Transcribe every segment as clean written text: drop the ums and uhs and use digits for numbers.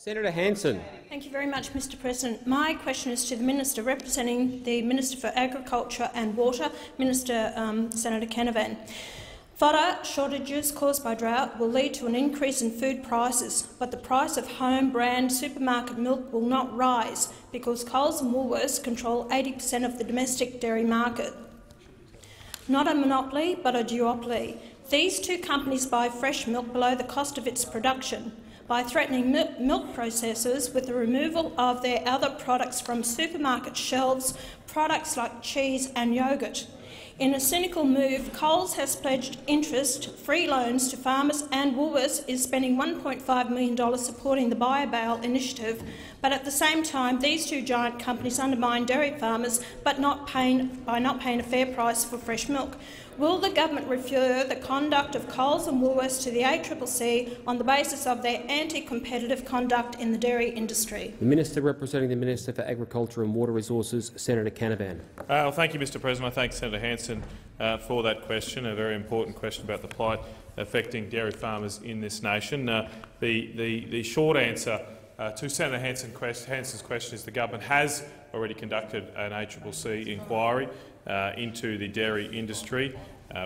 Senator Hanson. Thank you very much, Mr President. My question is to the Minister representing the Minister for Agriculture and Water, Minister Senator Canavan. Fodder shortages caused by drought will lead to an increase in food prices, but the price of home-brand supermarket milk will not rise because Coles and Woolworths control 80% of the domestic dairy market. Not a monopoly, but a duopoly. These two companies buy fresh milk below the cost of its production by threatening milk processors with the removal of their other products from supermarket shelves, products like cheese and yoghurt. In a cynical move, Coles has pledged interest-free loans to farmers, and Woolworths is spending $1.5 million supporting the Buyer Bail initiative. But at the same time, these two giant companies undermine dairy farmers by not paying a fair price for fresh milk. Will the government refer the conduct of Coles and Woolworths to the ACCC on the basis of their anti-competitive conduct in the dairy industry? The Minister representing the Minister for Agriculture and Water Resources, Senator Canavan. Thank you, Mr President. I thank Senator Hanson for that question, a very important question about the plight affecting dairy farmers in this nation. The short answer to Senator Hanson's question is the government has already conducted an ACCC inquiry into the dairy industry.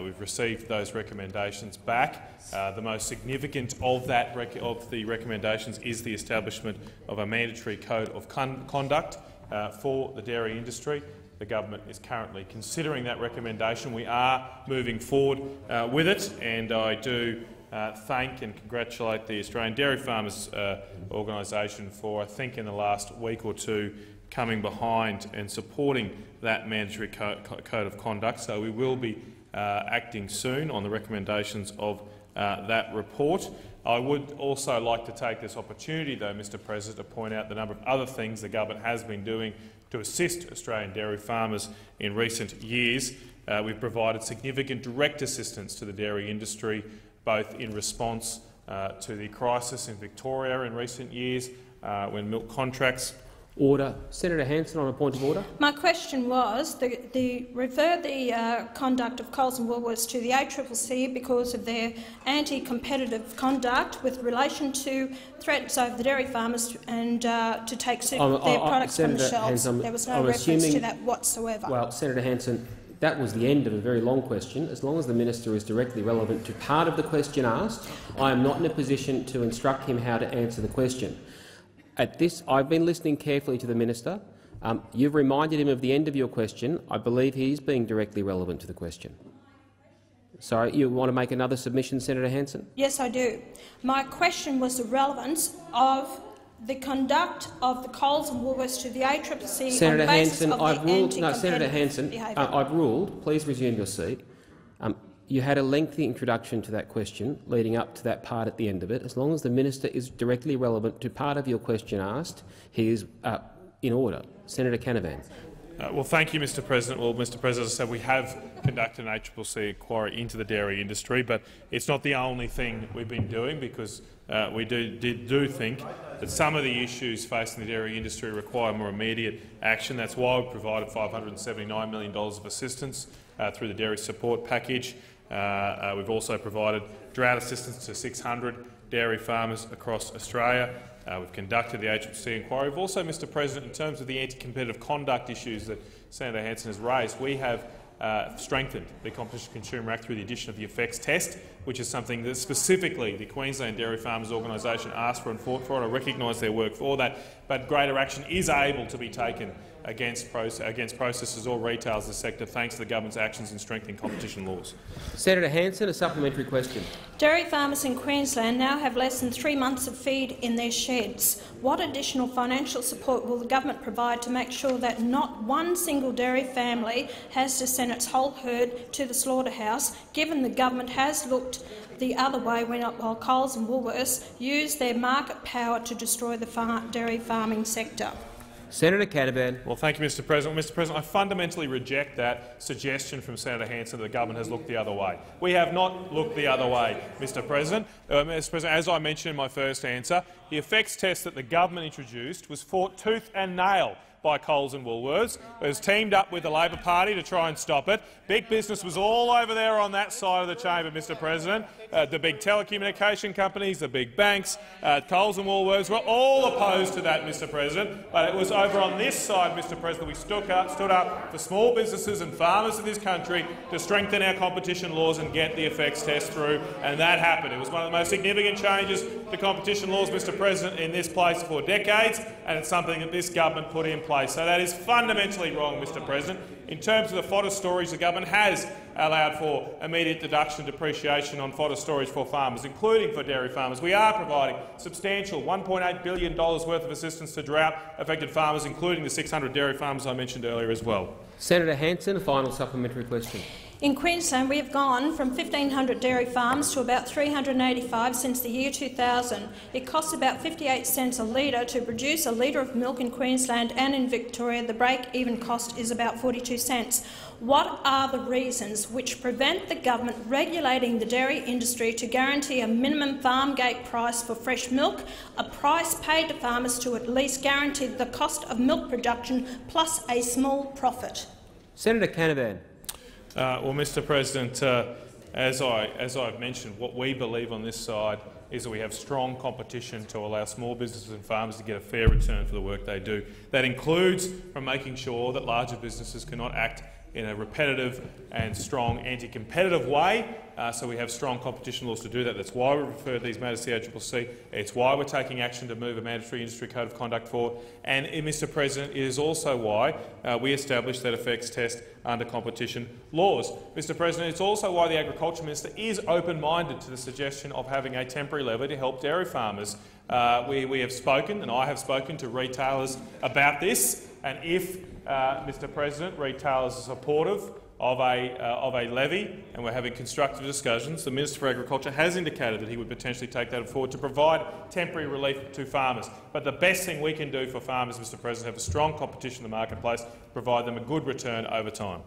We've received those recommendations back. The most significant of the recommendations is the establishment of a mandatory code of conduct for the dairy industry. The government is currently considering that recommendation. We are moving forward with it, and I do thank and congratulate the Australian Dairy Farmers Organisation for, I think, in the last week or two, coming behind and supporting that mandatory code of conduct. So we will be acting soon on the recommendations of that report. I would also like to take this opportunity, though, Mr President, to point out the number of other things the government has been doing to assist Australian dairy farmers in recent years. We've provided significant direct assistance to the dairy industry, both in response to the crisis in Victoria in recent years, when milk contracts— Order. Senator Hanson on a point of order. My question was refer the conduct of Coles and Woolworths to the ACCC because of their anti-competitive conduct with relation to threats over the dairy farmers and to take their products from the shelves. There was no reference to that whatsoever. Well, Senator Hanson, that was the end of a very long question. As long as the minister is directly relevant to part of the question asked, I am not in a position to instruct him how to answer the question. I've been listening carefully to the minister. You've reminded him of the end of your question. I believe he is being directly relevant to the question. Sorry, you want to make another submission, Senator Hanson? Yes, I do. My question was the relevance of the conduct of the Coles and Woolworths to the ACCC Senator on the basis Hanson, of I've their ruled. No, Senator Hanson, I've ruled. Please resume your seat. You had a lengthy introduction to that question leading up to that part at the end of it. As long as the minister is directly relevant to part of your question asked, he is in order. Senator Canavan. Well, thank you, Mr President. Well, Mr President, as I said, we have conducted an ACCC inquiry into the dairy industry, but it's not the only thing we've been doing, because we do think that some of the issues facing the dairy industry require more immediate action. That's why we've provided $579 million of assistance through the dairy support package. We've also provided drought assistance to 600 dairy farmers across Australia. We've conducted the ACCC inquiry. We've also, Mr President, in terms of the anti-competitive conduct issues that Senator Hanson has raised, we have strengthened the Competition Consumer Act through the addition of the effects test, which is something that specifically the Queensland Dairy Farmers Organisation asked for and fought for, and I recognise their work for that. But greater action is able to be taken against processors or retailers in the sector, thanks to the government's actions in strengthening competition laws. Senator Hanson, a supplementary question. Dairy farmers in Queensland now have less than 3 months of feed in their sheds. What additional financial support will the government provide to make sure that not one single dairy family has to send its whole herd to the slaughterhouse, given the government has looked the other way while Coles and Woolworths use their market power to destroy the dairy farming sector? Senator Canavan. Well, thank you, Mr President. Mr President, I fundamentally reject that suggestion from Senator Hanson that the government has looked the other way. We have not looked the other way, Mr President. Mr President, as I mentioned in my first answer, the effects test that the government introduced was fought tooth and nail by Coles and Woolworths. It was teamed up with the Labor Party to try and stop it. Big business was all over there on that side of the chamber, Mr President, the big telecommunication companies, the big banks, Coles and Woolworths were all opposed to that, Mr President. But it was over on this side, Mr President, we stood up for small businesses and farmers in this country to strengthen our competition laws and get the effects test through, and that happened. It was one of the most significant changes to competition laws, Mr President, in this place for decades, and it's something that this government put in place. So that is fundamentally wrong, Mr President. In terms of the fodder storage, the government has allowed for immediate deduction depreciation on fodder storage for farmers, including for dairy farmers. We are providing substantial $1.8 billion worth of assistance to drought-affected farmers, including the 600 dairy farmers I mentioned earlier as well. Senator Hanson, a final supplementary question. In Queensland, we have gone from 1,500 dairy farms to about 385 since the year 2000. It costs about 58 cents a litre to produce a litre of milk in Queensland, and in Victoria the break-even cost is about 42 cents. What are the reasons which prevent the government regulating the dairy industry to guarantee a minimum farm gate price for fresh milk, a price paid to farmers to at least guarantee the cost of milk production plus a small profit? Senator Canavan. Well, Mr President, as I've mentioned, what we believe on this side is that we have strong competition to allow small businesses and farmers to get a fair return for the work they do. That includes from making sure that larger businesses cannot act in a repetitive and strong anti-competitive way, so we have strong competition laws to do that. That's why we referred these matters to the ACCC. It's why we're taking action to move a mandatory industry code of conduct forward. And, Mr President, it is also why we established that effects test under competition laws. Mr President, it's also why the Agriculture Minister is open-minded to the suggestion of having a temporary levy to help dairy farmers. We have spoken, and I have spoken, to retailers about this, and if Mr President, retailers are supportive of a levy, and we're having constructive discussions, the Minister for Agriculture has indicated that he would potentially take that forward to provide temporary relief to farmers. But the best thing we can do for farmers, Mr President, have a strong competition in the marketplace, provide them a good return over time.